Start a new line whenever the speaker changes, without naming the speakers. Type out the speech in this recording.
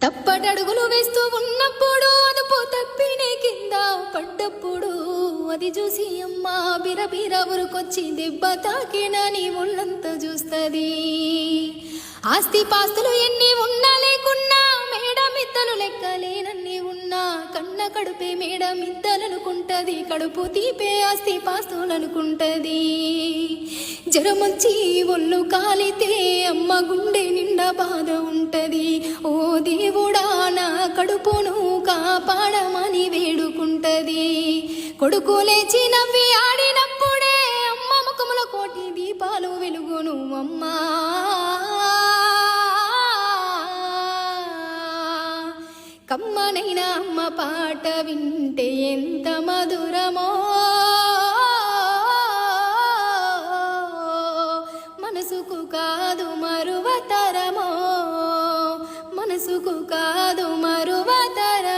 తప్పటడుగులు వేస్తూ ఉన్నప్పుడు అదుపు తప్పినే కింద పడ్డప్పుడు అది చూసి అమ్మ బిరబిర ఉరుకొచ్చి దెబ్బ తాకినా నీ ఒళ్ళంతా చూస్తుంది. ఆస్తి పాస్తులు ఎన్ని ఉన్నా లేకున్నా మేడమిద్దలు లెక్కలేనన్ని ఉన్నా కన్న కడుపే మేడమిద్దలనుకుంటది, కడుపు తీపే ఆస్తి పాస్తులనుకుంటది. జ్వరమొచ్చి ఒళ్ళు కాలితే అమ్మ గుండె నిండా బాధ ఉంటది. ఓ దేవుడా నా కడుపును కాపాడమని వేడుకుంటది. కొడుకు లేచి నవ్వి ఆడినప్పుడే అమ్మ ముఖముల కోటి దీపాలు వెలుగును. అమ్మా కమ్మనైనా అమ్మ పాట వింటే ఎంత మధురమో, మనసుకు కాదు మరువతరమో, మనసుకు కాదు మరువతరమో.